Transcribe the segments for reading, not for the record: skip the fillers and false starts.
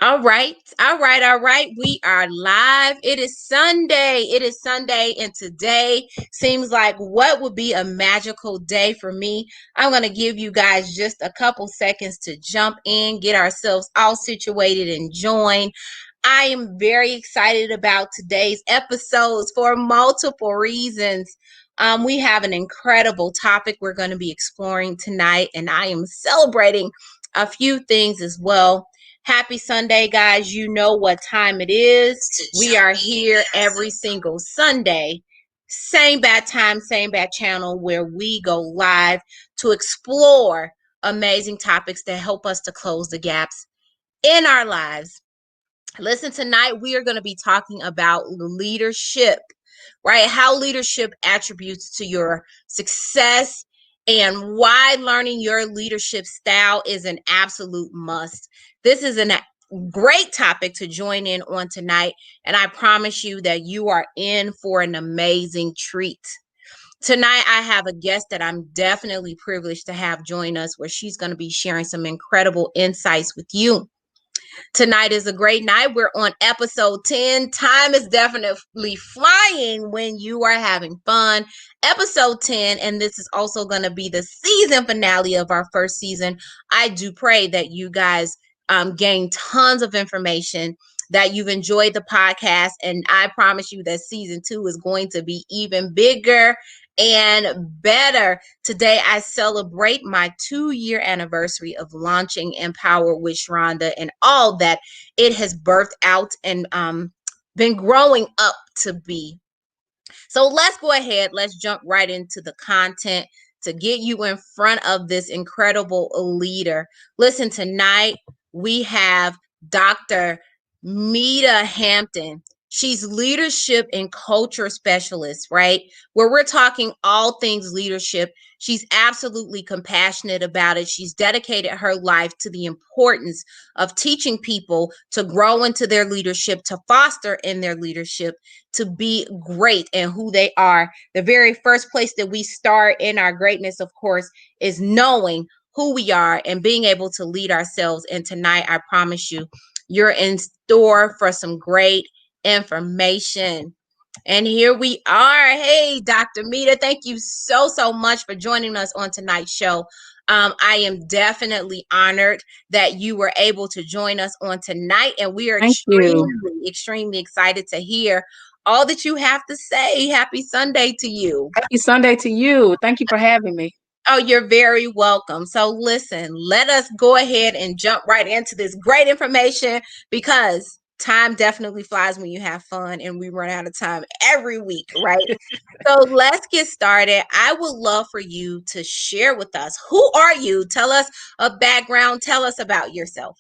All right, all right, all right. We are live. It is Sunday. It is Sunday, and today seems like what would be a magical day for me. I'm going to give you guys just a couple seconds to jump in, get ourselves all situated, and join. I am very excited about today's episodes for multiple reasons. We have an incredible topic we're going to be exploring tonight, and I am celebrating a few things as well. Happy Sunday, guys. You know what time it is. We are here every single Sunday. Same bad time, same bad channel, where we go live to explore amazing topics that help us to close the gaps in our lives. Listen, tonight we are going to be talking about leadership, right? How leadership attributes to your success and why learning your leadership style is an absolute must. This is a great topic to join in on tonight, and I promise you that you are in for an amazing treat. Tonight, I have a guest that I'm definitely privileged to have join us, where she's going to be sharing some incredible insights with you. Tonight is a great night. We're on episode 10. Time is definitely flying when you are having fun. Episode 10, and this is also going to be the season finale of our first season. I do pray that you guys gain tons of information, that you've enjoyed the podcast, and I promise you that season 2 is going to be even bigger and better. Today, I celebrate my 2-year anniversary of launching Empower with Sharonda and all that it has birthed out and been growing up to be. So let's go ahead. Let's jump right into the content to get you in front of this incredible leader. Listen, tonight we have Dr. Meta Hampton. She's leadership and culture specialist, right? Where we're talking all things leadership. She's absolutely compassionate about it. She's dedicated her life to the importance of teaching people to grow into their leadership, to foster in their leadership, to be great in who they are. The very first place that we start in our greatness, of course, is knowing who we are and being able to lead ourselves. And tonight, I promise you, you're in store for some great information. And here we are. Hey, Dr. Meta, thank you so much for joining us on tonight's show. I am definitely honored that you were able to join us on tonight, and we are Thank you. extremely excited to hear all that you have to say. Happy Sunday to you. Happy Sunday to you. Thank you for having me. Oh, you're very welcome. So listen, let us go ahead and jump right into this great information, because time definitely flies when you have fun, and we run out of time every week, right? So let's get started. I would love for you to share with us, who are you? Tell us a background. Tell us about yourself.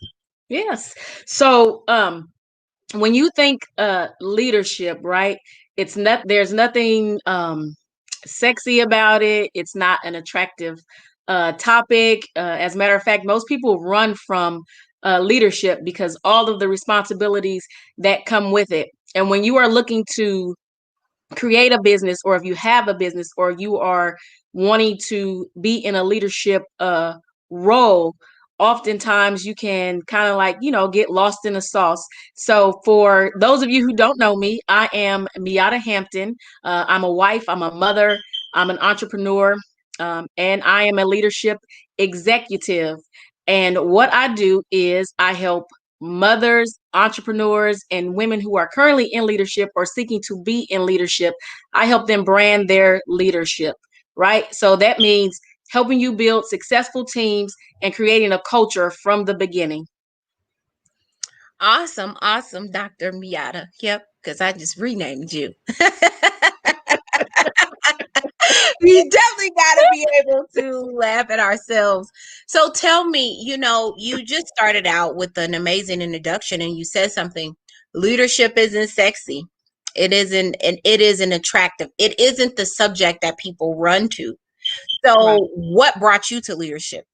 Yes. So when you think leadership, right? It's not there's nothing sexy about it. It's not an attractive topic. As a matter of fact, most people run from leadership because all of the responsibilities that come with it. And when you are looking to create a business, or if you have a business, or you are wanting to be in a leadership role, oftentimes you can kind of like, get lost in the sauce. So for those of you who don't know me, I am Miata Hampton. I'm a wife, I'm a mother, I'm an entrepreneur, and I am a leadership executive. And what I do is I help mothers, entrepreneurs, and women who are currently in leadership or seeking to be in leadership. I help them brand their leadership, right? So that means helping you build successful teams and creating a culture from the beginning. Awesome, Dr. Miata. Yep, because I just renamed you. We definitely got to be able to laugh at ourselves. So tell me, you just started out with an amazing introduction, and you said something. Leadership isn't sexy. It isn't, and it isn't attractive. It isn't the subject that people run to. Right. So what brought you to leadership?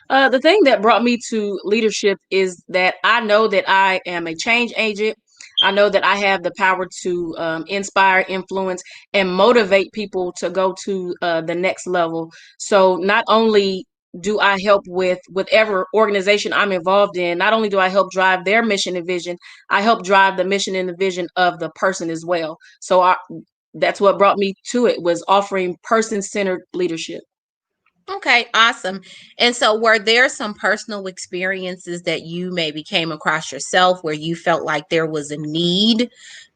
The thing that brought me to leadership is that I know that I am a change agent. I know that I have the power to inspire, influence, and motivate people to go to the next level. So not only do I help with whatever organization I'm involved in. Not only do I help drive their mission and vision, I help drive the mission and the vision of the person as well. So that's what brought me to it, was offering person-centered leadership. Okay, awesome. And so were there some personal experiences that you maybe came across yourself where you felt like there was a need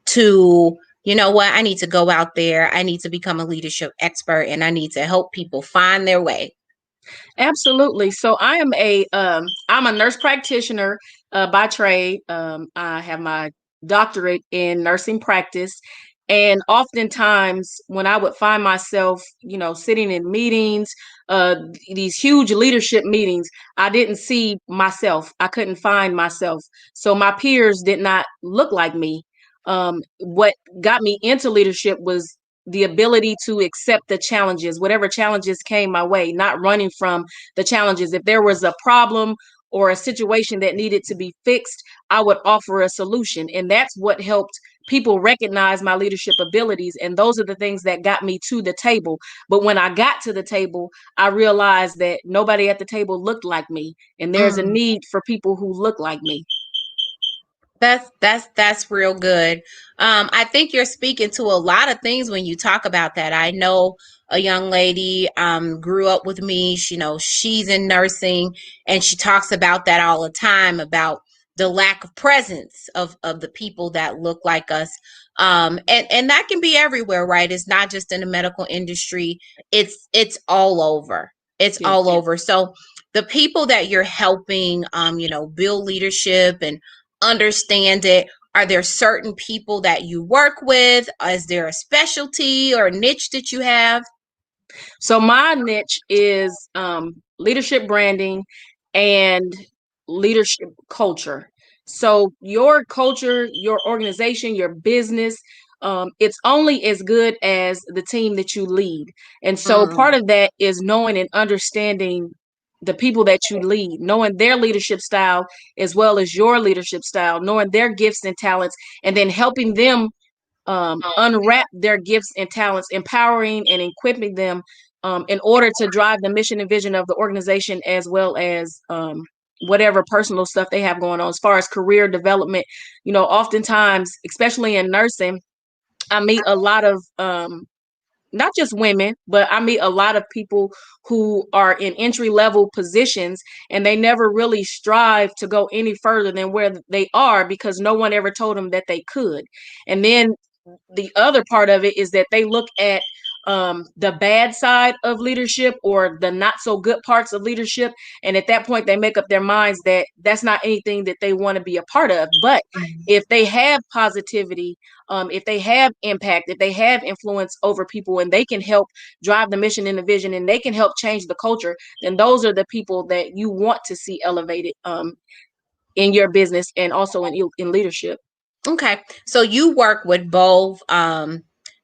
to, you know what, I need to go out there, I need to become a leadership expert, and I need to help people find their way? Absolutely. So I'm a nurse practitioner by trade. I have my doctorate in nursing practice, and oftentimes when I would find myself, sitting in meetings, these huge leadership meetings, I didn't see myself. I couldn't find myself. So my peers did not look like me. What got me into leadership was the ability to accept the challenges, whatever challenges came my way, not running from the challenges. If there was a problem or a situation that needed to be fixed, I would offer a solution. And that's what helped people recognize my leadership abilities. And those are the things that got me to the table. But when I got to the table, I realized that nobody at the table looked like me. And there's a Mm. need for people who look like me. That's real good. I think you're speaking to a lot of things when you talk about that. I know a young lady grew up with me. She's in nursing, and she talks about that all the time, about the lack of presence of the people that look like us. And that can be everywhere, right? It's not just in the medical industry. It's all over. It's Yeah. all over. So the people that you're helping, build leadership and understand it, are there certain people that you work with? Is there a specialty or niche that you have? So my niche is leadership branding and leadership culture. So your culture, your organization, your business, it's only as good as the team that you lead. And so part Mm. of that is knowing and understanding the people that you lead, knowing their leadership style as well as your leadership style, knowing their gifts and talents, and then helping them unwrap their gifts and talents, empowering and equipping them in order to drive the mission and vision of the organization, as well as whatever personal stuff they have going on as far as career development. Oftentimes, especially in nursing, I meet a lot of not just women, but I meet a lot of people who are in entry level positions, and they never really strive to go any further than where they are because no one ever told them that they could. And then the other part of it is that they look at the bad side of leadership or the not so good parts of leadership, and at that point they make up their minds that that's not anything that they want to be a part of. But if they have positivity, if they have impact, if they have influence over people, and they can help drive the mission and the vision, and they can help change the culture, then those are the people that you want to see elevated in your business and also in leadership. Okay. So you work with both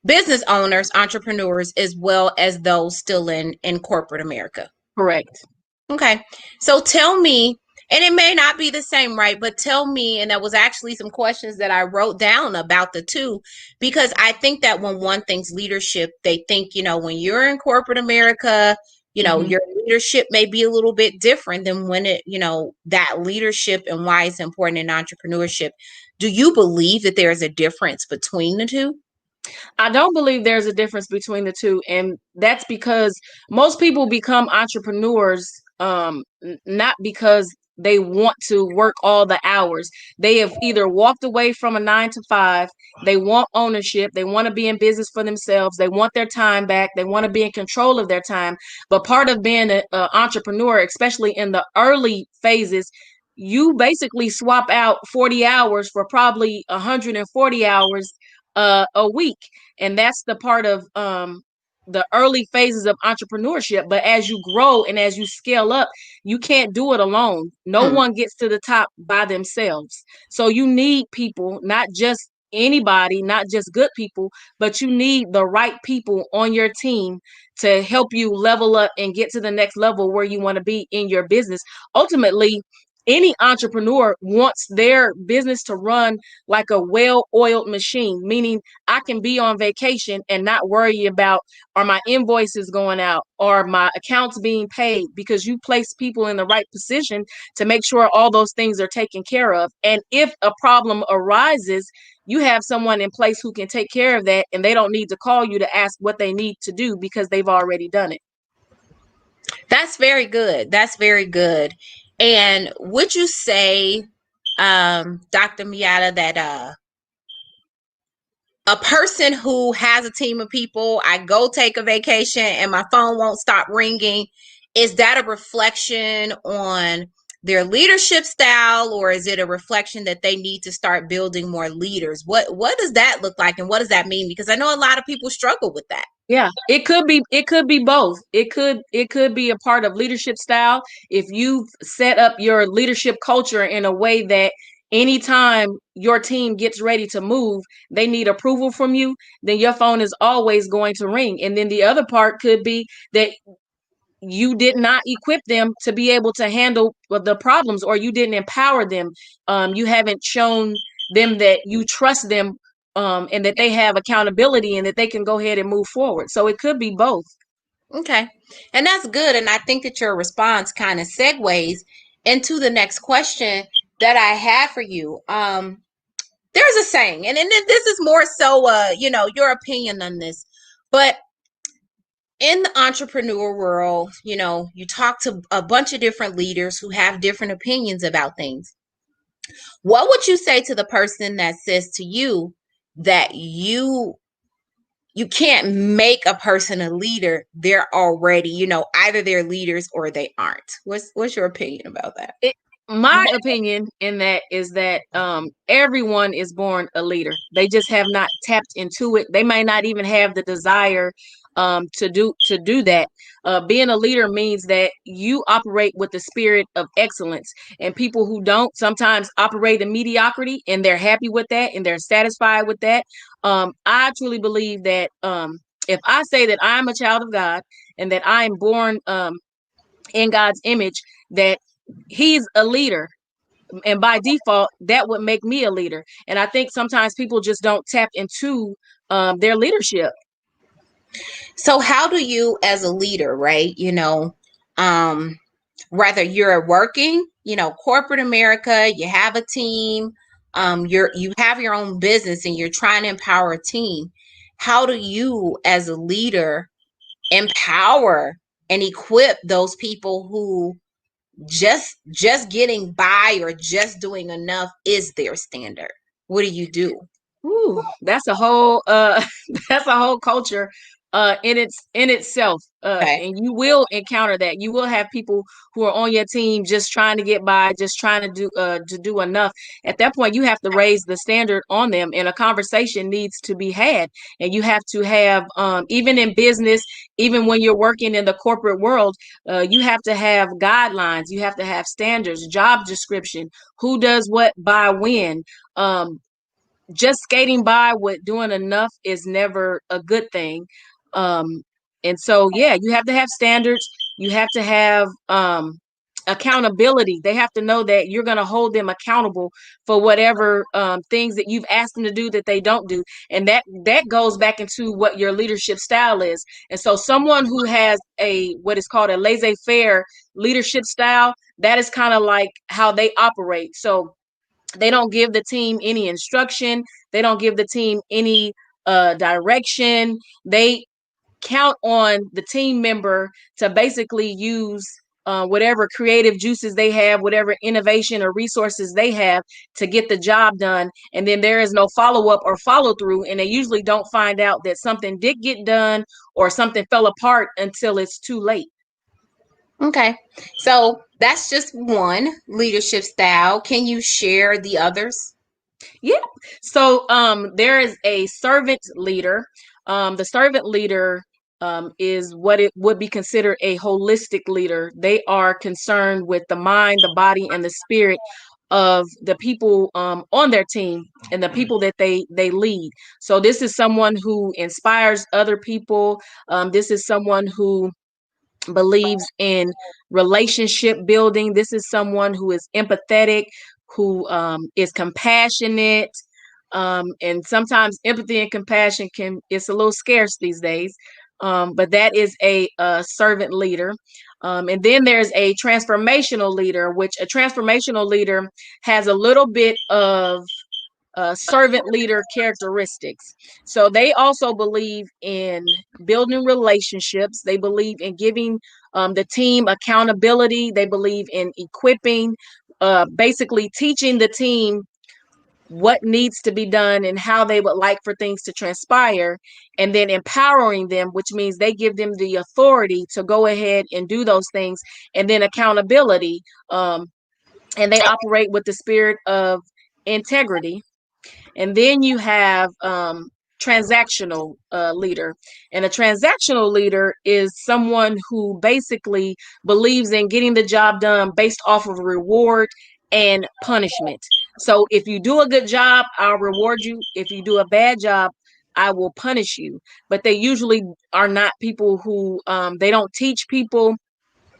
business owners, entrepreneurs, as well as those still in corporate America. Correct. Okay. So tell me, and it may not be the same, right? But tell me, and that was actually some questions that I wrote down about the two, because I think that when one thinks leadership, they think, when you're in corporate America, Mm-hmm. your leadership may be a little bit different than when that leadership and why it's important in entrepreneurship. Do you believe that there's a difference between the two? I don't believe there's a difference between the two, and that's because most people become entrepreneurs not because they want to work all the hours. They have either walked away from a 9 to 5, they want ownership, they want to be in business for themselves, they want their time back, they want to be in control of their time. But part of being an entrepreneur, especially in the early phases, you basically swap out 40 hours for probably 140 hours a week, and that's the part of the early phases of entrepreneurship. But as you grow and as you scale up, you can't do it alone. No Mm. one gets to the top by themselves. So you need people, not just anybody, not just good people, but you need the right people on your team to help you level up and get to the next level where you want to be in your business. Ultimately, any entrepreneur wants their business to run like a well-oiled machine, meaning I can be on vacation and not worry about are my invoices going out, or my accounts being paid, because you place people in the right position to make sure all those things are taken care of. And if a problem arises, you have someone in place who can take care of that, and they don't need to call you to ask what they need to do because they've already done it. That's very good. That's very good. And would you say, Dr. Miata, that a person who has a team of people, I go take a vacation and my phone won't stop ringing, is that a reflection on their leadership style, or is it a reflection that they need to start building more leaders? What does that look like, and what does that mean? Because I know a lot of people struggle with that. Yeah, it could be both. It could be a part of leadership style. If you've set up your leadership culture in a way that anytime your team gets ready to move, they need approval from you, then your phone is always going to ring. And then the other part could be that you did not equip them to be able to handle the problems, or you didn't empower them. You haven't shown them that you trust them, and that they have accountability and that they can go ahead and move forward. So it could be both. Okay. And that's good. And I think that your response kind of segues into the next question that I have for you. There's a saying, and this is more so, your opinion on this, but in the entrepreneur world, you talk to a bunch of different leaders who have different opinions about things. What would you say to the person that says to you that you can't make a person a leader? They're already, either they're leaders or they aren't. What's your opinion about that? My opinion in that is that everyone is born a leader. They just have not tapped into it. They may not even have the desire to do that. Being a leader means that you operate with the spirit of excellence, and people who don't sometimes operate in mediocrity, and they're happy with that and they're satisfied with that. I truly believe that if I say that I'm a child of God and that I am born in God's image, that he's a leader, and by default that would make me a leader. And I think sometimes people just don't tap into their leadership. So how do you, as a leader, right, whether you're working, corporate America, you have a team, you have your own business and you're trying to empower a team, how do you, as a leader, empower and equip those people who just getting by or just doing enough is their standard? What do you do? Ooh, that's a whole that's a whole culture in itself. Okay. And you will encounter that. You will have people who are on your team just trying to get by, just trying to do enough. At that point, you have to raise the standard on them, and a conversation needs to be had. And you have to have even in business, even when you're working in the corporate world, you have to have guidelines, you have to have standards, job description, who does what by when. Just skating by with doing enough is never a good thing. Um, and so, yeah, you have to have standards. You have to have accountability. They have to know that you're going to hold them accountable for whatever things that you've asked them to do that they don't do. And that goes back into what your leadership style is. And so someone who has what is called a laissez-faire leadership style, that is kind of like how they operate. So they don't give the team any instruction. They don't give the team any direction. They count on the team member to basically use whatever creative juices they have, whatever innovation or resources they have to get the job done. And then there is no follow up or follow through. And they usually don't find out that something did get done or something fell apart until it's too late. Okay. So that's just one leadership style. Can you share the others? Yeah. So there is a servant leader. The servant leader is what it would be considered a holistic leader. They are concerned with the mind, the body, and the spirit of the people on their team and the people that they lead. So this is someone who inspires other people. This is someone who believes in relationship building. This is someone who is empathetic, who is compassionate. And sometimes empathy and compassion it's a little scarce these days. But that is a servant leader. And then there's a transformational leader, which a transformational leader has a little bit of servant leader characteristics. So they also believe in building relationships. They believe in giving the team accountability. They believe in equipping, basically teaching the team what needs to be done and how they would like for things to transpire, and then empowering them, which means they give them the authority to go ahead and do those things, and then accountability. And they operate with the spirit of integrity. And then you have transactional leader. And a transactional leader is someone who basically believes in getting the job done based off of reward and punishment. So if you do a good job, I'll reward you. If you do a bad job, I will punish you. But they usually are not people who they don't teach people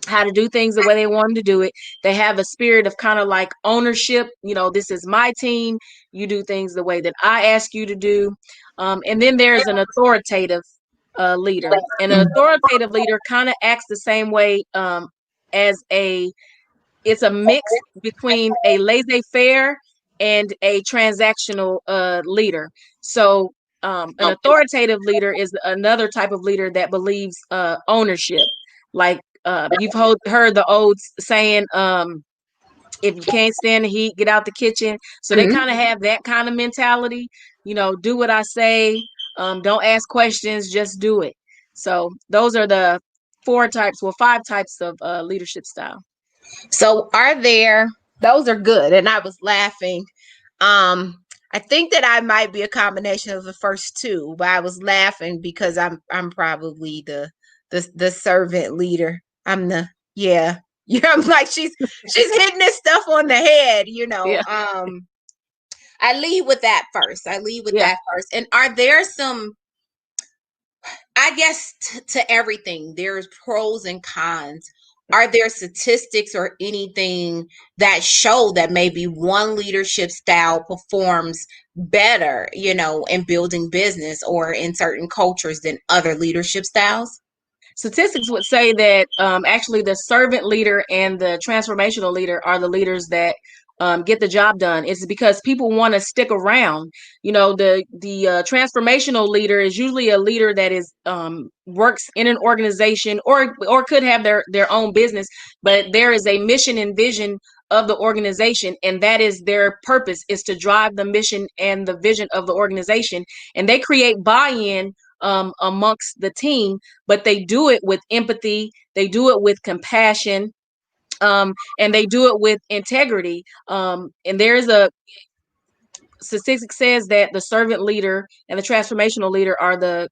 how to do things the way they want them to do it. They have a spirit of kind of like ownership. This is my team. You do things the way that I ask you to do. And then there's an authoritative leader. And an authoritative leader kind of acts the same way as it's a mix between a laissez-faire and a transactional leader. So an authoritative leader is another type of leader that believes ownership. Like you've heard the old saying, if you can't stand the heat, get out the kitchen. So they kind of have that kind of mentality. Do what I say. Don't ask questions, just do it. So those are the five types of leadership style. So those are good. And I was laughing. I think that I might be a combination of the first two, but I was laughing because I'm probably the servant leader. I'm the yeah. I'm like she's hitting this stuff on the head, Yeah. I lead with that first. And are there some, I guess to everything, there's pros and cons. Are there statistics or anything that show that maybe one leadership style performs better, in building business or in certain cultures than other leadership styles? Statistics would say that actually the servant leader and the transformational leader are the leaders that get the job done. It's because people want to stick around. The transformational leader is usually a leader that is works in an organization or could have their own business, but there is a mission and vision of the organization, and that is their purpose, is to drive the mission and the vision of the organization, and they create buy-in amongst the team, but they do it with empathy, they do it with compassion, and they do it with integrity. And there's a statistic says that the servant leader and the transformational leader are the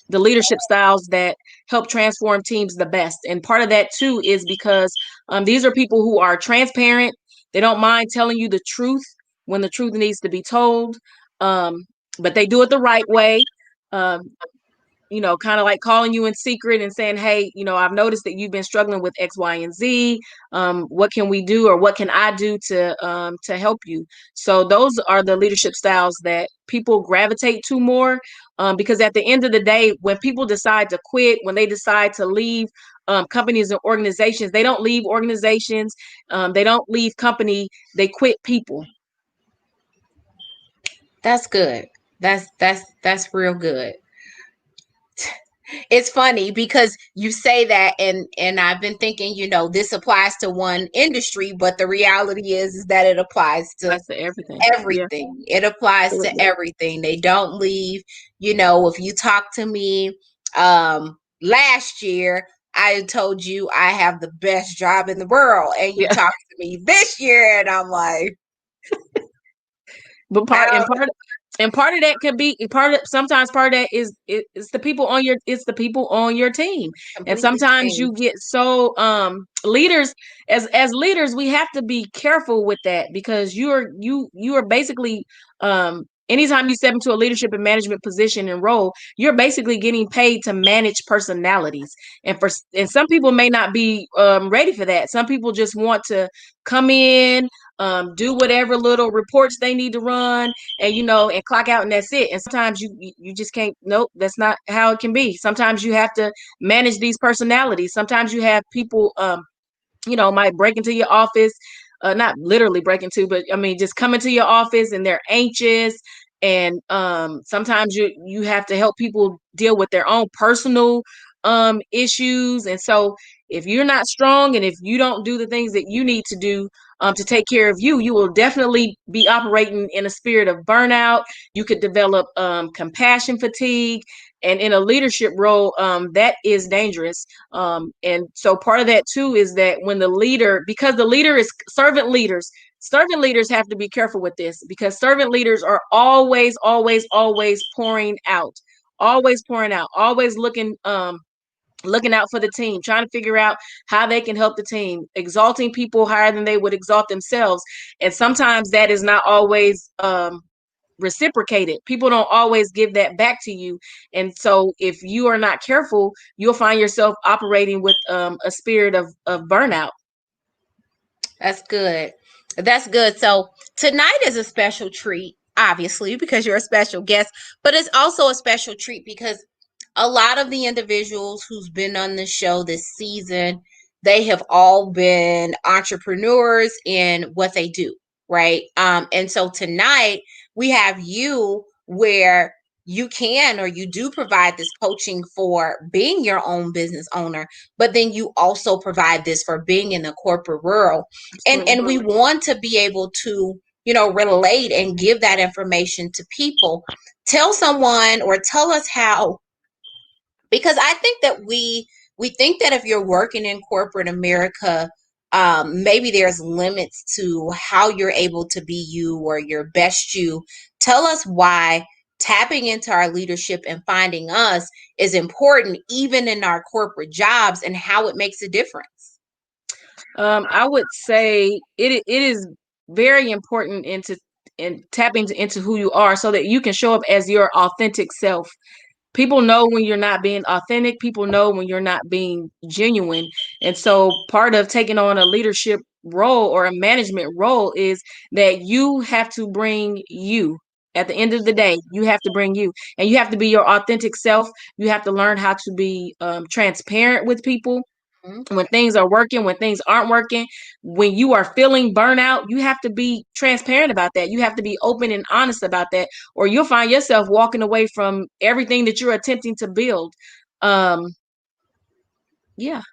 leadership styles that help transform teams the best. And part of that too is because these are people who are transparent. They don't mind telling you the truth when the truth needs to be told, but they do it the right way. Um, kind of like calling you in secret and saying, hey, I've noticed that you've been struggling with X, Y, and Z. What can we do, or what can I do to help you? So those are the leadership styles that people gravitate to more, because at the end of the day, when people decide to quit, when they decide to leave companies and organizations, they don't leave organizations, they don't leave company, they quit people. That's good. That's real good. It's funny because you say that, and I've been thinking, this applies to one industry, but the reality is that it applies to everything. Everything. Yeah. It applies to everything. They don't leave. If you talk to me last year, I told you I have the best job in the world, and you talk to me this year, and I'm like, but part of that could be sometimes part of that is it's the people on your team. And sometimes you get so leaders, as leaders, we have to be careful with that, because you are basically anytime you step into a leadership and management position and role, you're basically getting paid to manage personalities. And some people may not be ready for that. Some people just want to come in, do whatever little reports they need to run, and and clock out, and that's it. And sometimes you just can't. Nope, that's not how it can be. Sometimes you have to manage these personalities. Sometimes you have people might break into your office, not literally break into, but I mean, just come into your office and they're anxious. And sometimes you have to help people deal with their own personal issues. And so if you're not strong and if you don't do the things that you need to do to take care of you, you will definitely be operating in a spirit of burnout. You could develop compassion fatigue. And in a leadership role, that is dangerous. And so part of that too is that when the leader, because the leader is servant leaders have to be careful with this, because servant leaders are always, always, always pouring out, always looking out for the team, trying to figure out how they can help the team, exalting people higher than they would exalt themselves. And sometimes that is not always reciprocated. People don't always give that back to you. And so if you are not careful, you'll find yourself operating with a spirit of burnout. That's good. That's good. So tonight is a special treat, obviously, because you're a special guest, but it's also a special treat because a lot of the individuals who's been on the show this season, they have all been entrepreneurs in what they do, right? And so tonight we have you where you can or you do provide this coaching for being your own business owner, but then you also provide this for being in the corporate world. And we want to be able to relate and give that information to people. Tell someone or tell us how, because I think that we think that if you're working in corporate America, maybe there's limits to how you're able to be you or your best you. Tell us why tapping into our leadership and finding us is important, even in our corporate jobs, and how it makes a difference. I would say it is very important in tapping into who you are so that you can show up as your authentic self. People know when you're not being authentic. People know when you're not being genuine. And so part of taking on a leadership role or a management role is that you have to bring you. At the end of the day, you have to bring you, and you have to be your authentic self. You have to learn how to be transparent with people when things are working, when things aren't working. When you are feeling burnout, you have to be transparent about that. You have to be open and honest about that, or you'll find yourself walking away from everything that you're attempting to build. um yeah.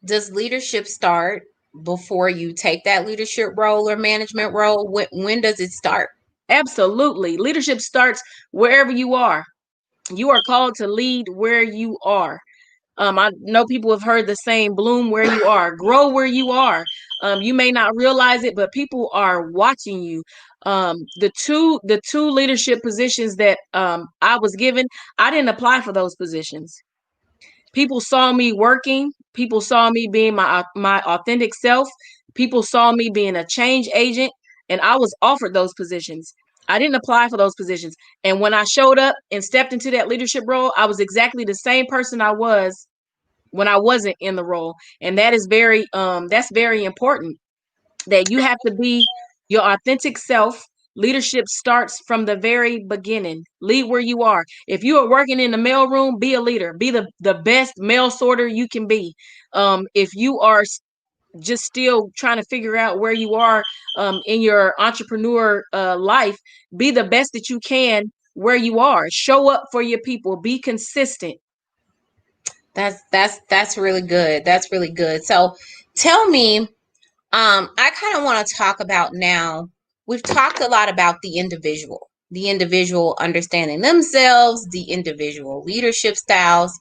Does leadership start before you take that leadership role or management role? When does it start? Absolutely, leadership starts wherever you are. You are called to lead where you are. I know people have heard the saying, bloom where you are, grow where you are. You may not realize it, but people are watching you. The two leadership positions that I was given, I didn't apply for those positions. People saw me working. People saw me being my authentic self. People saw me being a change agent, and I was offered those positions. I didn't apply for those positions. And when I showed up and stepped into that leadership role, I was exactly the same person I was when I wasn't in the role. And that is that's very important, that you have to be your authentic self. Leadership starts from the very beginning. Lead where you are. If you are working in the mailroom, be a leader. Be the best mail sorter you can be. If you are just still trying to figure out where you are in your entrepreneur life, be the best that you can where you are. Show up for your people. Be consistent. That's really good. That's really good. So tell me, I kind of want to talk about now. We've talked a lot about the individual understanding themselves, the individual leadership styles.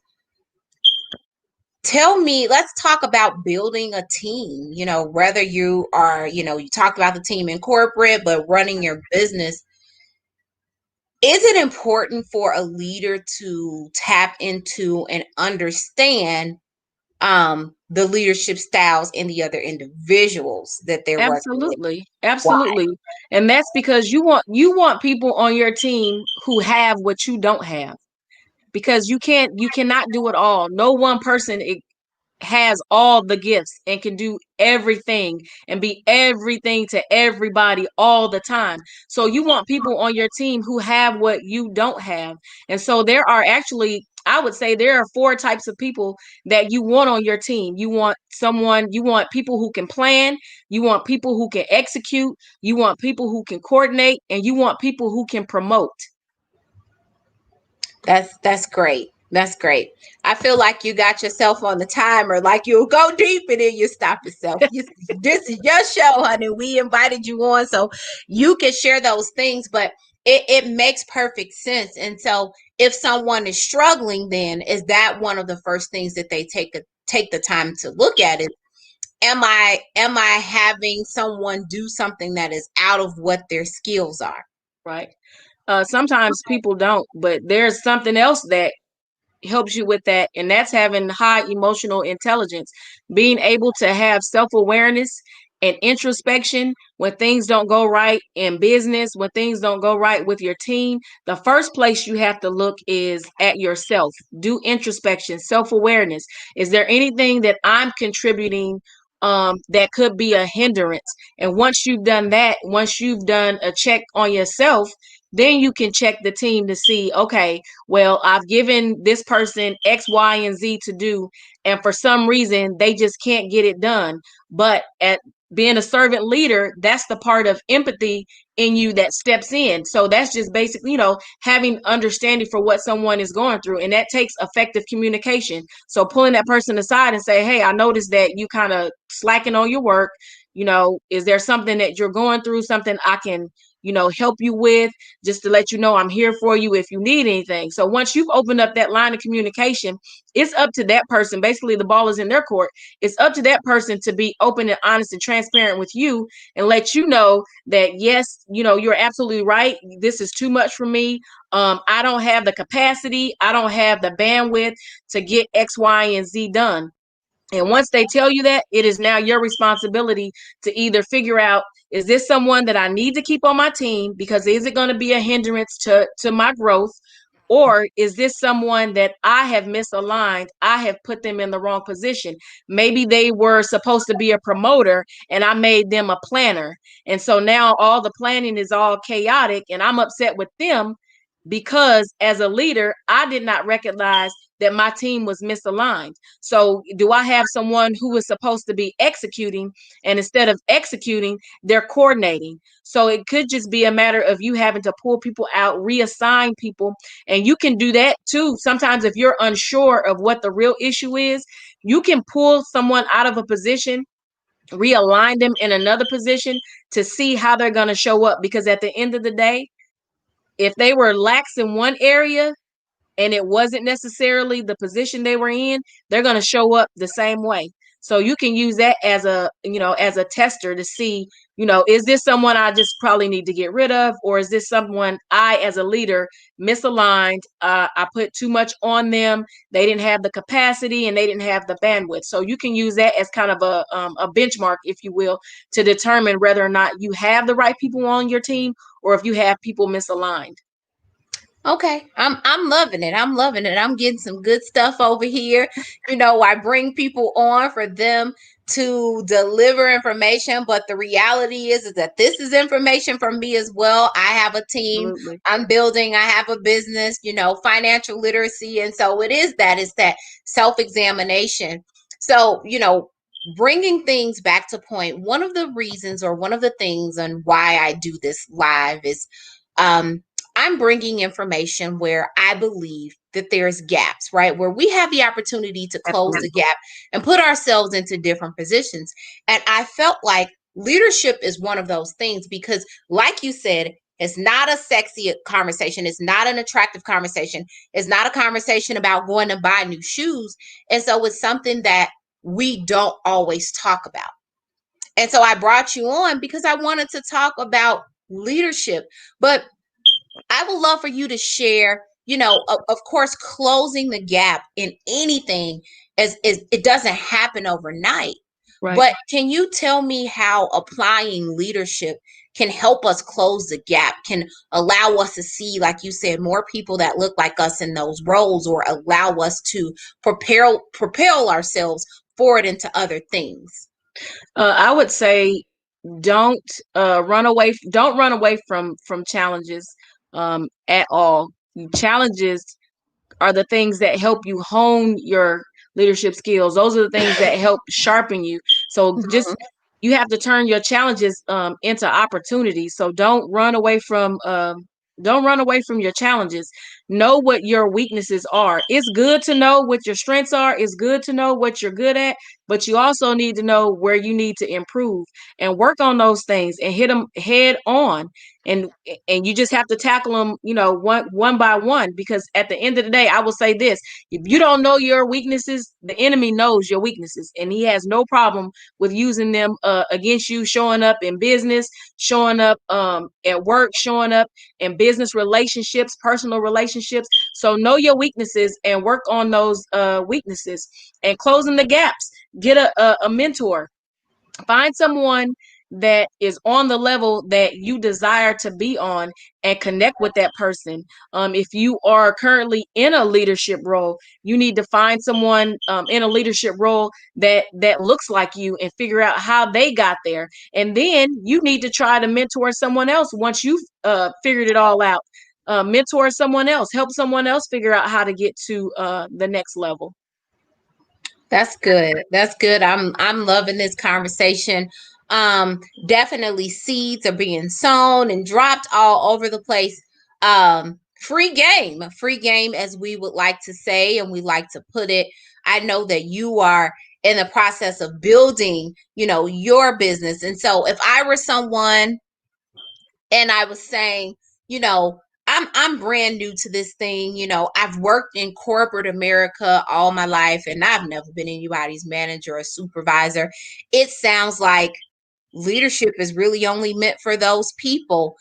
Tell me, let's talk about building a team. Whether you are, you talked about the team in corporate, but running your business. Is it important for a leader to tap into and understand the leadership styles in the other individuals that they're working with. Absolutely. Why? Absolutely. And that's because you want people on your team who have what you don't have, because you cannot do it all. No one person has all the gifts and can do everything and be everything to everybody all the time. So you want people on your team who have what you don't have. And so there are actually, I would say there are four types of people that you want on your team. You want people who can plan, you want people who can execute, you want people who can coordinate, and you want people who can promote. That's great. That's great. I feel like you got yourself on the timer, like you'll go deep and then you stop yourself. This is your show, honey. We invited you on so you can share those things, but it makes perfect sense. And so if someone is struggling, then is that one of the first things that they take the time to look at? Is am I having someone do something that is out of what their skills are? Right. Sometimes people don't, but there's something else that helps you with that, and that's having high emotional intelligence, being able to have self-awareness and introspection when things don't go right in business, when things don't go right with your team. The first place you have to look is at yourself. Do introspection, self-awareness. Is there anything that I'm contributing that could be a hindrance? And once you've done that, once you've done a check on yourself, then you can check the team to see, okay, well, I've given this person X, Y, and Z to do, and for some reason they just can't get it done. But at being a servant leader, that's the part of empathy in you that steps in. So that's just basically, having understanding for what someone is going through, and that takes effective communication. So pulling that person aside and say, hey, I noticed that you kind of slacking on your work. Is there something that you're going through, something I can help you with, just to let you know I'm here for you if you need anything. So once you've opened up that line of communication, it's up to that person. Basically, the ball is in their court. It's up to that person to be open and honest and transparent with you and let you know that, yes, you're absolutely right. This is too much for me. I don't have the capacity. I don't have the bandwidth to get X, Y, and Z done. And once they tell you that, it is now your responsibility to either figure out, is this someone that I need to keep on my team because is it going to be a hindrance to my growth? Or is this someone that I have misaligned? I have put them in the wrong position. Maybe they were supposed to be a promoter and I made them a planner. And so now all the planning is all chaotic and I'm upset with them because as a leader, I did not recognize that my team was misaligned. So do I have someone who is supposed to be executing, and instead of executing, they're coordinating? So it could just be a matter of you having to pull people out, reassign people, and you can do that too. Sometimes if you're unsure of what the real issue is, you can pull someone out of a position, realign them in another position to see how they're going to show up, because at the end of the day, if they were lax in one area and it wasn't necessarily the position they were in, they're going to show up the same way. So you can use that as a tester to see, is this someone I just probably need to get rid of, or is this someone I, as a leader, misaligned? I put too much on them. They didn't have the capacity and they didn't have the bandwidth. So you can use that as kind of a benchmark, if you will, to determine whether or not you have the right people on your team or if you have people misaligned. Okay, I'm loving it. I'm loving it. I'm getting some good stuff over here. I bring people on for them to deliver information, but the reality is that this is information for me as well. I have a team Absolutely. I'm building. I have a business, financial literacy, and so it's that self-examination. So, bringing things back to point, one of the reasons or one of the things and why I do this live is I'm bringing information where I believe that there's gaps, right? Where we have the opportunity to close the Absolutely. gap and put ourselves into different positions. And I felt like leadership is one of those things because, like you said, it's not a sexy conversation. It's not an attractive conversation. It's not a conversation about going to buy new shoes. And so it's something that we don't always talk about. And so I brought you on because I wanted to talk about leadership. But I would love for you to share of course, closing the gap in anything is it doesn't happen overnight. Right. But can you tell me how applying leadership can help us close the gap, can allow us to see, like you said, more people that look like us in those roles, or allow us to propel ourselves forward into other things? I would say don't don't run away from challenges at all. Challenges are the things that help you hone your leadership skills. Those are the things that help sharpen you. So just Mhm. you have to turn your challenges into opportunities. So don't run away from your challenges. Know what your weaknesses are. It's good to know what your strengths are. It's good to know what you're good at, but you also need to know where you need to improve and work on those things and hit them head on. And and you just have to tackle them, one by one, because at the end of the day, I will say this: if you don't know your weaknesses, the enemy knows your weaknesses, and he has no problem with using them against you, showing up in business, showing up at work, showing up in business relationships, personal relationships. So know your weaknesses and work on those weaknesses and closing the gaps. Get a mentor. Find someone that is on the level that you desire to be on and connect with that person. If you are currently in a leadership role, you need to find someone in a leadership role that looks like you and figure out how they got there. And then you need to try to mentor someone else once you've figured it all out. Mentor someone else, help someone else figure out how to get to the next level. That's good. That's good. I'm loving this conversation. Definitely seeds are being sown and dropped all over the place. Free game, as we would like to say, and we like to put it. I know that you are in the process of building, your business. And so if I were someone and I was saying, you know, I'm brand new to this thing. I've worked in corporate America all my life, and I've never been anybody's manager or supervisor. It sounds like leadership is really only meant for those people.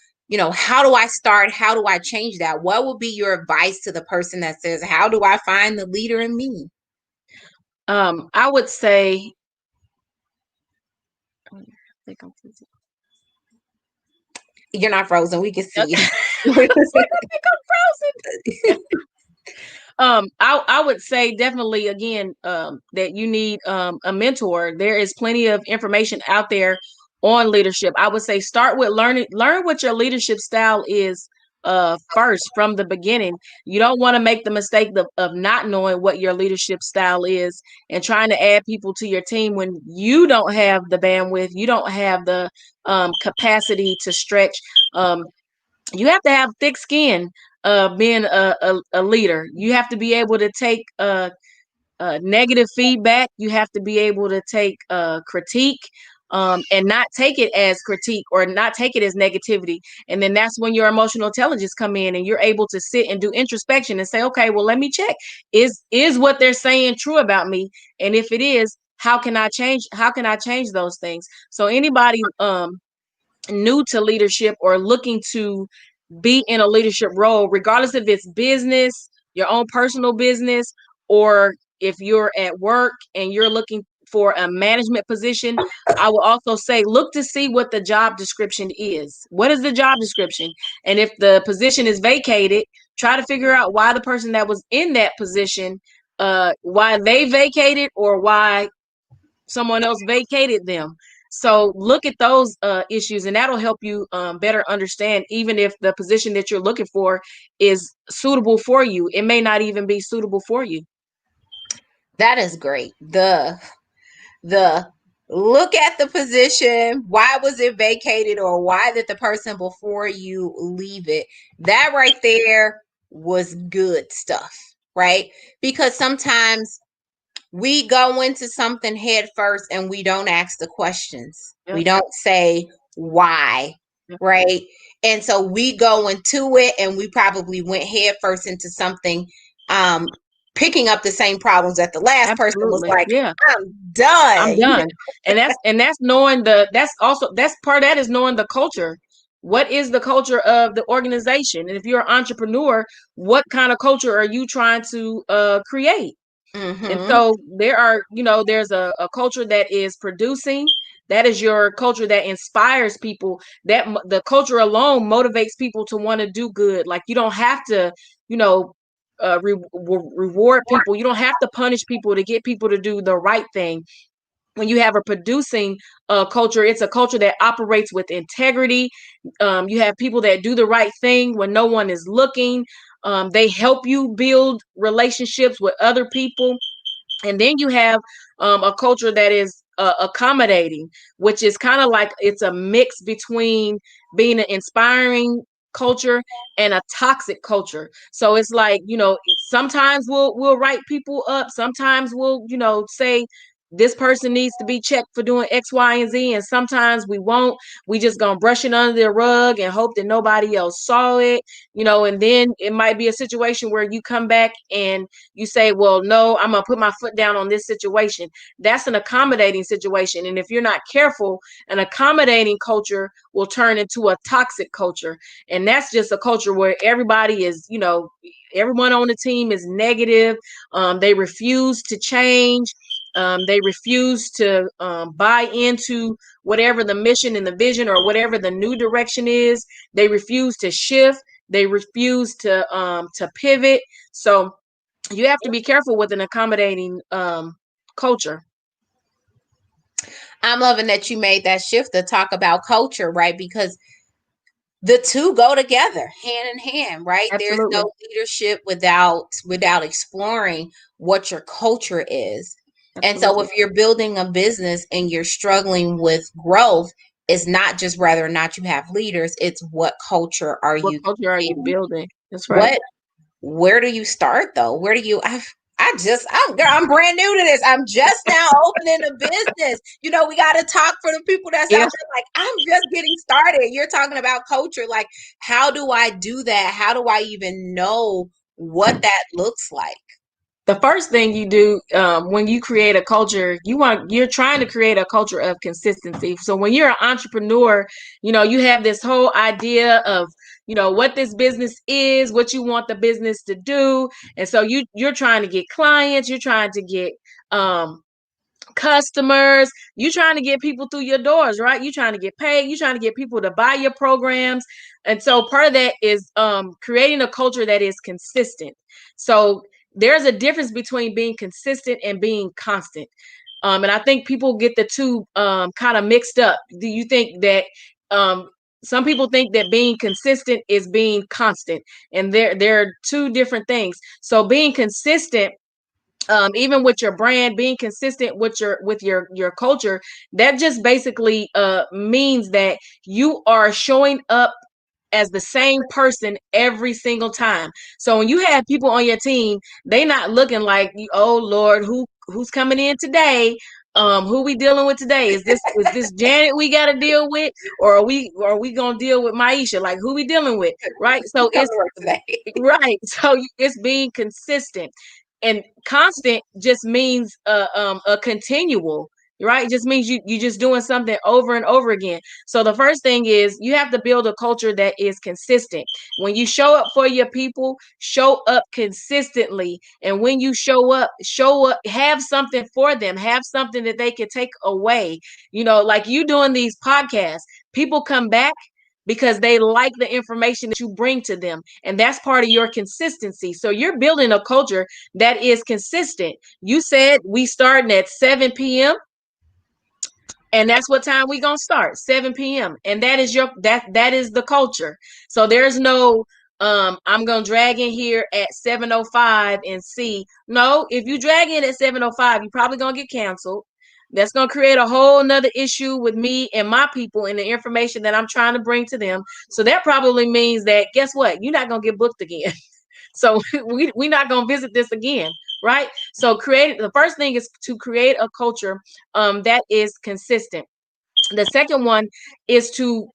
How do I start? How do I change that? What would be your advice to the person that says, how do I find the leader in me? I would say, I think I'm You're not frozen. We can see okay. you. I was like, I think I'm frozen. I would say definitely again that you need a mentor. There is plenty of information out there on leadership. I would say start with learn what your leadership style is first from the beginning. You don't want to make the mistake of not knowing what your leadership style is and trying to add people to your team when you don't have the bandwidth, you don't have the capacity to stretch. Um, you have to have thick skin being a leader. You have to be able to take negative feedback. You have to be able to take critique and not take it as critique or not take it as negativity. And then that's when your emotional intelligence come in and you're able to sit and do introspection and say, okay, well, let me check. Is what they're saying true about me? And if it is, how can I change those things? So anybody new to leadership or looking to be in a leadership role, regardless if it's business, your own personal business, or if you're at work and you're looking for a management position, I will also say look to see what the job description is. What is the job description? And if the position is vacated, try to figure out why the person that was in that position, why they vacated or why someone else vacated them. So look at those issues, and that'll help you better understand. Even if the position that you're looking for is suitable for you, it may not even be suitable for you. That is great. The look at the position, why was it vacated, or why did the person before you leave it? That right there was good stuff, right? Because sometimes we go into something head first and we don't ask the questions. We Yep. don't say why, Yep. right? And so we go into it and we probably went head first into something, um, picking up the same problems that the last person was Absolutely. like, Yeah. I'm done. I'm done. And that's knowing that's part of that is knowing the culture What is the culture of the organization? And if you're an entrepreneur, what kind of culture are you trying to create? And Mm-hmm. so there are, there's a culture that is producing. That is your culture that inspires people. The culture alone motivates people to want to do good. Like you don't have to, you know, reward people. You don't have to punish people to get people to do the right thing. When you have a producing culture, it's a culture that operates with integrity. You have people that do the right thing when no one is looking. They help you build relationships with other people. And then you have a culture that is accommodating, which is kind of like it's a mix between being an inspiring culture and a toxic culture. So it's like, sometimes we'll write people up, sometimes we'll, say this person needs to be checked for doing X, Y, and Z, and sometimes we won't. We just gonna brush it under the rug and hope that nobody else saw it, and then it might be a situation where you come back and you say, well, no, I'm going to put my foot down on this situation. That's an accommodating situation. And if you're not careful, an accommodating culture will turn into a toxic culture. And that's just a culture where everybody is, everyone on the team is negative. They refuse to change. They refuse to buy into whatever the mission and the vision or whatever the new direction is. They refuse to shift. They refuse to pivot. So you have to be careful with an accommodating culture. I'm loving that you made that shift to talk about culture, right? Because the two go together hand in hand, right? There's Absolutely. no leadership without exploring what your culture is. And so Absolutely. if you're building a business and you're struggling with growth, it's not just whether or not you have leaders, it's what culture are What you culture are you creating? building? That's right. What Where do you start though? Where do you I'm brand new to this. I'm just now opening a business. We got to talk for the people that's Yeah. out there like I'm just getting started. You're talking about culture. Like, how do I do that? How do I even know what that looks like? The first thing you do when you create a culture, you're trying to create a culture of consistency. So when you're an entrepreneur, you have this whole idea of what this business is, what you want the business to do, and so you're trying to get clients, you're trying to get customers, you trying to get people through your doors, right? You trying to get paid, you trying to get people to buy your programs. And so part of that is creating a culture that is consistent. So there's a difference between being consistent and being constant. And I think people get the two kind of mixed up. Do you think that um, some people think that being consistent is being constant, and there are two different things. So being consistent, even with your brand, being consistent with your culture, that just basically means that you are showing up as the same person every single time. So when you have people on your team, they not looking like, oh Lord, who's coming in today? Who we dealing with today? Is this Janet we got to deal with, or are we gonna deal with Maisha? Like, who we dealing with, right? So Come it's to work today. right. So it's being consistent, and constant just means a continual. Right, it just means you just doing something over and over again. So the first thing is you have to build a culture that is consistent. When you show up for your people, show up consistently. And when you show up, have something for them, have something that they can take away. Like you doing these podcasts, people come back because they like the information that you bring to them. And that's part of your consistency. So you're building a culture that is consistent. You said we starting at 7 p.m. and that's what time we gonna start, 7 p.m. And that is the culture. So there's no I'm gonna drag in here at 7:05 and see. No, if you drag in at 7:05, you're probably gonna get canceled. That's gonna create a whole nother issue with me and my people and the information that I'm trying to bring to them. So that probably means that, guess what, you're not gonna get booked again. So we're not gonna visit this again, right? So the first thing is to create a culture that is consistent. The second one is to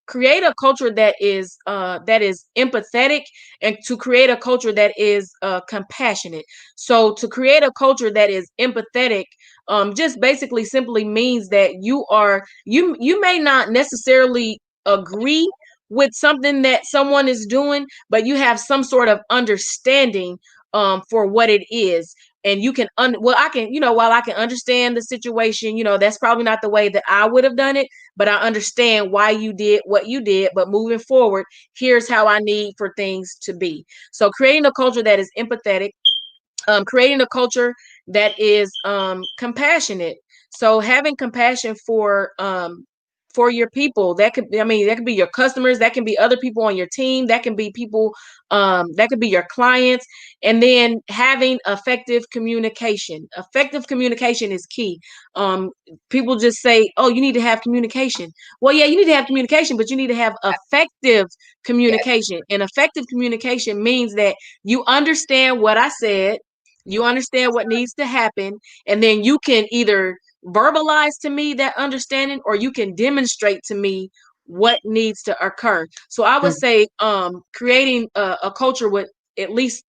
create a culture that is empathetic, and to create a culture that is compassionate. So to create a culture that is empathetic just basically simply means that you may not necessarily agree with something that someone is doing, but you have some sort of understanding for what it is. And you can well, I can, while I can understand the situation, that's probably not the way that I would have done it, but I understand why you did what you did. But moving forward, here's how I need for things to be. So creating a culture that is empathetic, creating a culture that is compassionate. So having compassion for your people, that could, that could be your customers, that can be other people on your team, that can be people, that could be your clients. And then having effective communication. Effective communication is key. People just say, oh, you need to have communication. Well, yeah, you need to have communication, but you need to have effective Yes. communication. And effective communication means that you understand what I said, you understand what needs to happen, and then you can either verbalize to me that understanding, or you can demonstrate to me what needs to occur. So I would say creating a culture with at least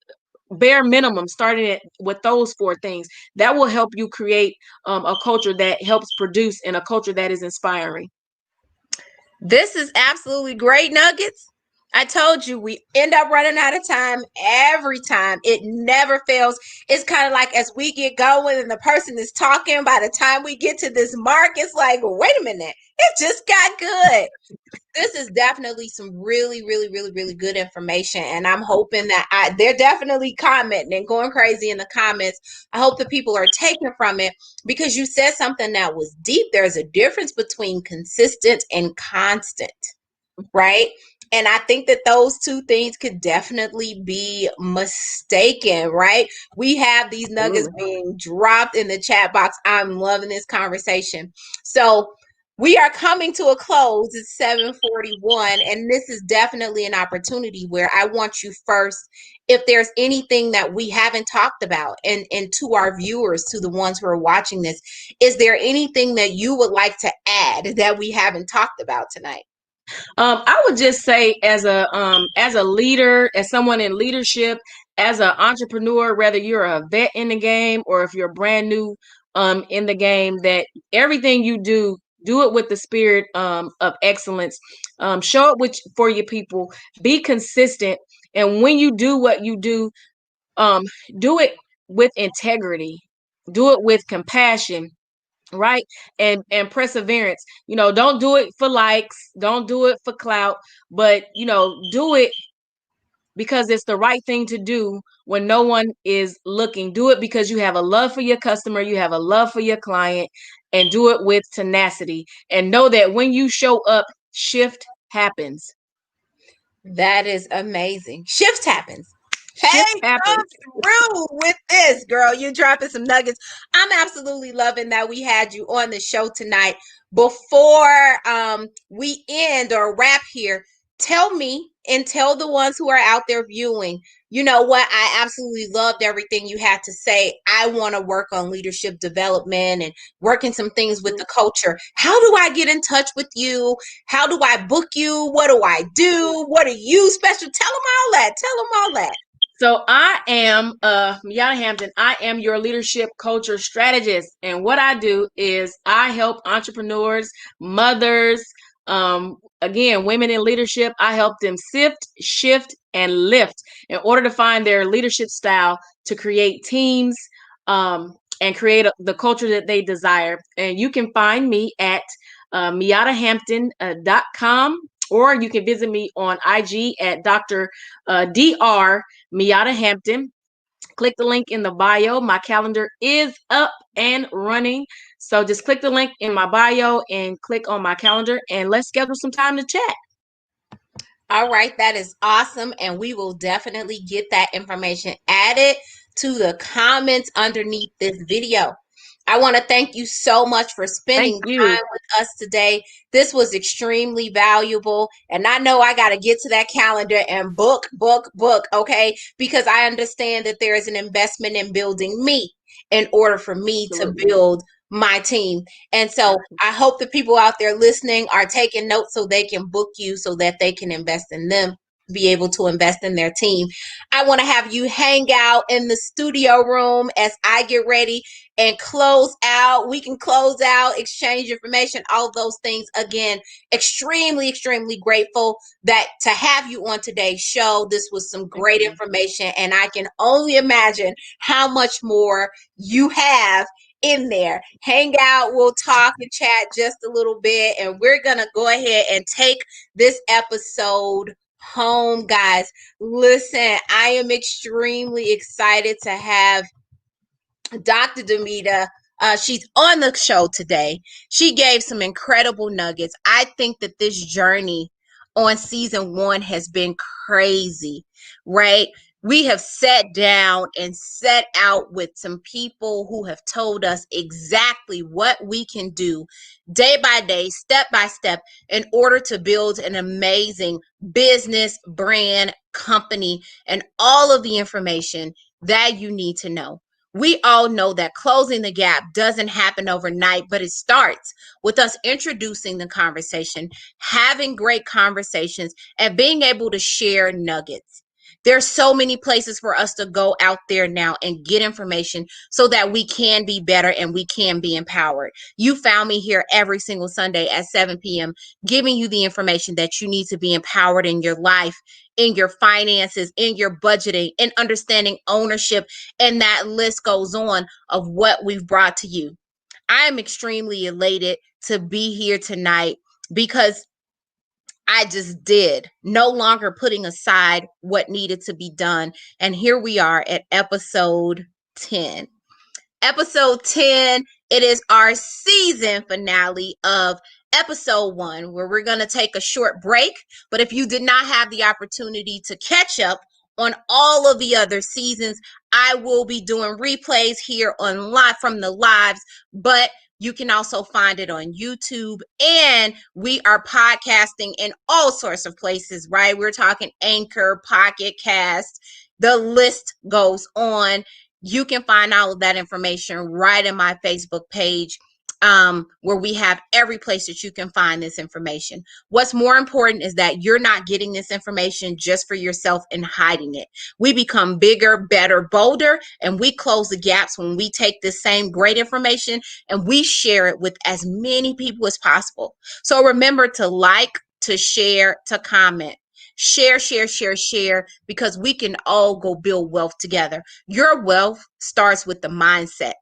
bare minimum, starting it with those four things, that will help you create a culture that helps produce, and a culture that is inspiring. This is absolutely great nuggets. I told you we end up running out of time every time. It never fails. It's kind of like as we get going and the person is talking, by the time we get to this mark, it's like, wait a minute, it just got good. This is definitely some really, really, really, really good information. And I'm hoping that they're definitely commenting and going crazy in the comments. I hope the people are taking from it, because you said something that was deep. There's a difference between consistent and constant, right? And I think that those two things could definitely be mistaken, right? We have these nuggets being dropped in the chat box. I'm loving this conversation. So we are coming to a close. It's 7:41, and this is definitely an opportunity where I want you first, if there's anything that we haven't talked about, and to our viewers, to the ones who are watching this, is there anything that you would like to add that we haven't talked about tonight? I would just say, as a leader, as someone in leadership, as an entrepreneur, whether you're a vet in the game or if you're brand new in the game, that everything you do it with the spirit of excellence. Show it for your people. Be consistent, and when you do what you um, do it with integrity. Do it with compassion, right? And perseverance. Don't do it for likes, don't do it for clout, but do it because it's the right thing to do when no one is looking. Do it because you have a love for your customer, you have a love for your client, and do it with tenacity, and know that when you show up, shift happens. That is amazing. Shift happens. Shift Hey, come happens. through with this, girl. You dropping some nuggets. I'm absolutely loving that we had you on the show tonight. Before we end or wrap here, tell me and tell the ones who are out there viewing, you know what? I absolutely loved everything you had to say. I want to work on leadership development and working some things with the culture. How do I get in touch with you? How do I book you? What do I do? What are you special? Tell them all that. Tell them all that. So I am Miata Hampton. I am your leadership culture strategist. And what I do is I help entrepreneurs, mothers, again, women in leadership. I help them sift, shift, and lift in order to find their leadership style to create teams and create the culture that they desire. And you can find me at miatahampton.com, or you can visit me on IG at Dr. Dr. Miata Hampton. Click the link in the bio. My calendar is up and running. So just click the link in my bio and click on my calendar, and let's schedule some time to chat. All right, that is awesome. And we will definitely get that information added to the comments underneath this video. I want to thank you so much for spending time with us today. This was extremely valuable. And I know I got to get to that calendar and book, okay? Because I understand that there is an investment in building me in order for me to build my team. And so I hope the people out there listening are taking notes so they can book you, so that they can invest in them. be able to invest in their team. I want to have you hang out in the studio room as I get ready and close out. We can close out, exchange information, all those things. Again, extremely, extremely grateful that to have you on today's show. This was some great information, and I can only imagine how much more you have in there. Hang out, we'll talk and chat just a little bit, and we're gonna go ahead and take this episode home, guys. Listen, I am extremely excited to have Dr. Demita. She's on the show today. She gave some incredible nuggets. I think that this journey on season 1 has been crazy, right? We have sat down and set out with some people who have told us exactly what we can do day by day, step by step, in order to build an amazing business, brand, company, and all of the information that you need to know. We all know that closing the gap doesn't happen overnight, but it starts with us introducing the conversation, having great conversations, and being able to share nuggets. There's so many places for us to go out there now and get information so that we can be better and we can be empowered. You found me here every single Sunday at 7 p.m. giving you the information that you need to be empowered in your life, in your finances, in your budgeting, in understanding ownership, and that list goes on of what we've brought to you. I am extremely elated to be here tonight because I just did, no longer putting aside what needed to be done. And here we are at episode 10. Episode 10, it is our season finale of episode 1, where we're going to take a short break. But if you did not have the opportunity to catch up on all of the other seasons, I will be doing replays here on live from the lives, but you can also find it on YouTube, and we are podcasting in all sorts of places, right? We're talking Anchor, Pocket Cast, the list goes on. You can find all of that information right in my Facebook page, where we have every place that you can find this information. What's more important is that you're not getting this information just for yourself and hiding it. We become bigger, better, bolder, and we close the gaps when we take this same great information and we share it with as many people as possible. So remember to like, to share, to comment. Share, share, share, share, because we can all go build wealth together. Your wealth starts with the mindset.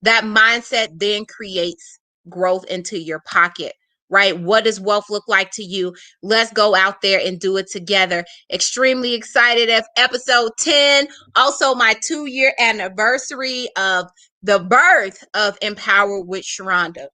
That mindset then creates growth into your pocket, right? What does wealth look like to you? Let's go out there and do it together. Extremely excited of episode 10. Also, my 2-year anniversary of the birth of Empowered with Sharonda.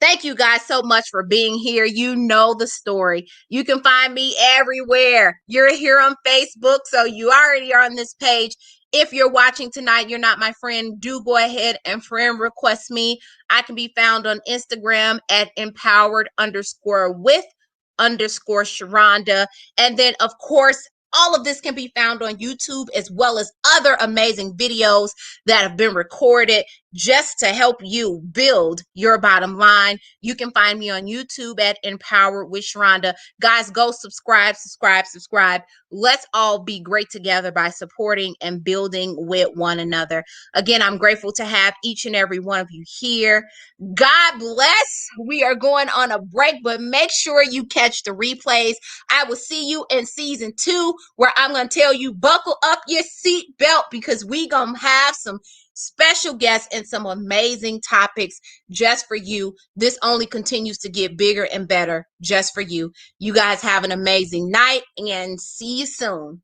Thank you guys so much for being here. You know the story. You can find me everywhere. You're here on Facebook, so you already are on this page. If you're watching tonight, you're not my friend, do go ahead and friend request me. I can be found on Instagram at empowered_with_Sharonda. And then, of course, all of this can be found on YouTube, as well as other amazing videos that have been recorded just to help you build your bottom line. You can find me on YouTube at Empowered with Sharonda. Guys, go subscribe, subscribe, subscribe. Let's all be great together by supporting and building with one another. Again, I'm grateful to have each and every one of you here. God bless. We are going on a break, but make sure you catch the replays. I will see you in season 2, where I'm going to tell you, buckle up your seat belt, because we going to have some special guests and some amazing topics just for you. This only continues to get bigger and better just for you. You guys have an amazing night, and see you soon.